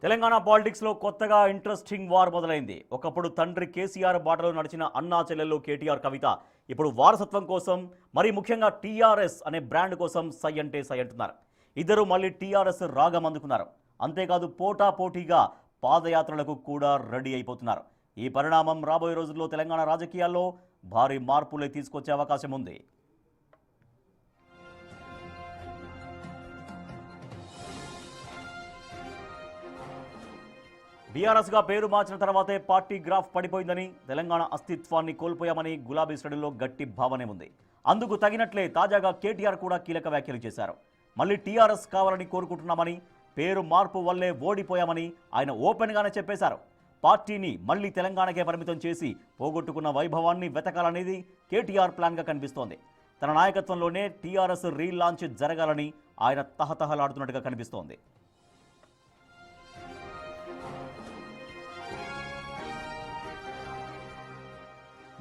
Telangana politics లో కొత్తగా interesting war మొదలైంది. ఒకప్పుడు తండ్రి కేసీఆర్ బాటలో నడిచిన అన్నా చెల్లెలు కేటీఆర్ కవిత ఇప్పుడు వారసత్వం కోసం, మరి ముఖ్యంగా టీఆర్ఎస్ అనే బ్రాండ్ కోసం సై అంటే సై అంటున్నారు. ఇద్దరు మళ్ళీ టీఆర్ఎస్ రాగం అందుకున్నారు. అంతేకాదు పోటాపోటీగా పాదయాత్రలకు కూడా రెడీ అయిపోతున్నారు. ఈ పరిణామం రాబోయే రోజుల్లో తెలంగాణ రాజకీయాల్లో భారీ మార్పులే తీసుకొచ్చే అవకాశం ఉంది. బీఆర్ఎస్గా పేరు మార్చిన తర్వాతే పార్టీ గ్రాఫ్ పడిపోయిందని, తెలంగాణ అస్తిత్వాన్ని కోల్పోయామని గులాబీ శ్రేణుల్లో గట్టి భావనే ఉంది. అందుకు తగినట్లే తాజాగా కేటీఆర్ కూడా కీలక వ్యాఖ్యలు చేశారు. మళ్ళీ టీఆర్ఎస్ కావాలని కోరుకుంటున్నామని, పేరు మార్పు వల్లే ఓడిపోయామని ఆయన ఓపెన్గానే చెప్పేశారు. పార్టీని మళ్లీ తెలంగాణకే పరిమితం చేసి పోగొట్టుకున్న వైభవాన్ని వెతకాలనేది కేటీఆర్ ప్లాన్గా కనిపిస్తోంది. తన నాయకత్వంలోనే టీఆర్ఎస్ రీలాంచ్ జరగాలని ఆయన తహతహలాడుతున్నట్టుగా కనిపిస్తోంది.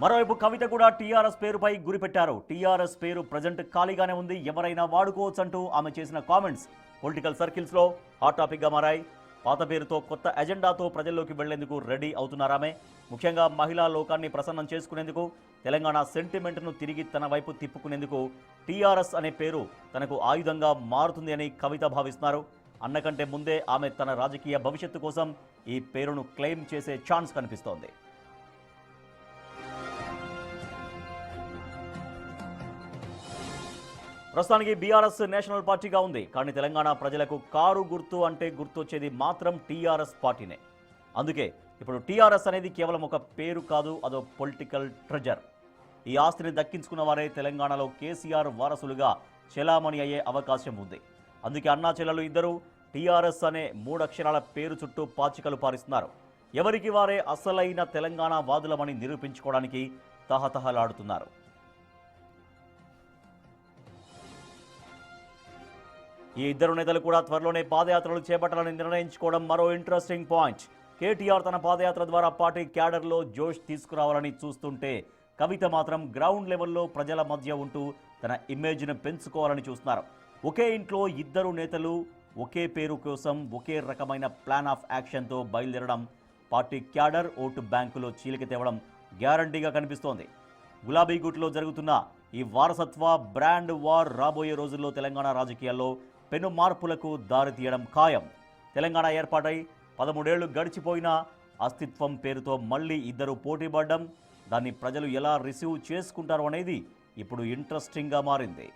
మరోవైపు కవిత కూడా టీఆర్ఎస్ పేరుపై గురిపెట్టారు. టీఆర్ఎస్ పేరు ప్రజెంట్ ఖాళీగానే ఉంది, ఎవరైనా వాడుకోవచ్చు అంటూ ఆమె చేసిన కామెంట్స్ పొలిటికల్ సర్కిల్స్లో హాట్ టాపిక్గా మారాయి. పాత పేరుతో కొత్త ఎజెండాతో ప్రజల్లోకి వెళ్లేందుకు రెడీ అవుతున్నారామె. ముఖ్యంగా మహిళా లోకాన్ని ప్రసన్నం చేసుకునేందుకు, తెలంగాణ సెంటిమెంట్ను తిరిగి తన వైపు తిప్పుకునేందుకు టీఆర్ఎస్ అనే పేరు తనకు ఆయుధంగా మారుతుంది అని కవిత భావిస్తున్నారు. అన్నకంటే ముందే ఆమె తన రాజకీయ భవిష్యత్తు కోసం ఈ పేరును క్లెయిమ్ చేసే ఛాన్స్ కనిపిస్తోంది. ప్రస్తుతానికి బీఆర్ఎస్ నేషనల్ పార్టీగా ఉంది. కానీ తెలంగాణ ప్రజలకు కారు గుర్తు అంటే గుర్తొచ్చేది మాత్రం టీఆర్ఎస్ పార్టీనే. అందుకే ఇప్పుడు టీఆర్ఎస్ అనేది కేవలం ఒక పేరు కాదు, అదో పొలిటికల్ ట్రెజర్. ఈ ఆస్తిని దక్కించుకున్న వారే తెలంగాణలో కేసీఆర్ వారసులుగా చెలామణి అయ్యే అవకాశం ఉంది. అందుకే అన్నా చెల్లెలు ఇద్దరు టీఆర్ఎస్ అనే 3 అక్షరాల పేరు చుట్టూ పాచికలు పారిస్తున్నారు. ఎవరికి వారే అసలైన తెలంగాణ వాదులమని నిరూపించుకోవడానికి తహతహలాడుతున్నారు. ఈ ఇద్దరు నేతలు కూడా త్వరలోనే పాదయాత్రలు చేపట్టాలని నిర్ణయించుకోవడం మరో ఇంట్రెస్టింగ్ పాయింట్. కేటీఆర్ తన పాదయాత్ర ద్వారా పార్టీ క్యాడర్లో జోష్ తీసుకురావాలని చూస్తుంటే, కవిత మాత్రం గ్రౌండ్ లెవెల్లో ప్రజల మధ్య ఉంటూ తన ఇమేజ్ను పెంచుకోవాలని చూస్తున్నారు. ఒకే ఇంట్లో ఇద్దరు నేతలు ఒకే పేరు కోసం ఒకే రకమైన ప్లాన్ ఆఫ్ యాక్షన్తో బయలుదేరడం పార్టీ క్యాడర్ ఓటు బ్యాంకులో చీలిక తేవడం గ్యారంటీగా కనిపిస్తోంది. గులాబీ గుట్లో జరుగుతున్న ఈ వారసత్వ బ్రాండ్ వార్ రాబోయే రోజుల్లో తెలంగాణ రాజకీయాల్లో పెను మార్పులకు దారితీయడం ఖాయం. తెలంగాణ ఏర్పాటై 13 ఏళ్లు గడిచిపోయినా అస్తిత్వం పేరుతో మళ్లీ ఇద్దరు పోటీపడడం, దాన్ని ప్రజలు ఎలా రిసీవ్ చేసుకుంటారు అనేది ఇప్పుడు ఇంట్రెస్టింగ్గా మారింది.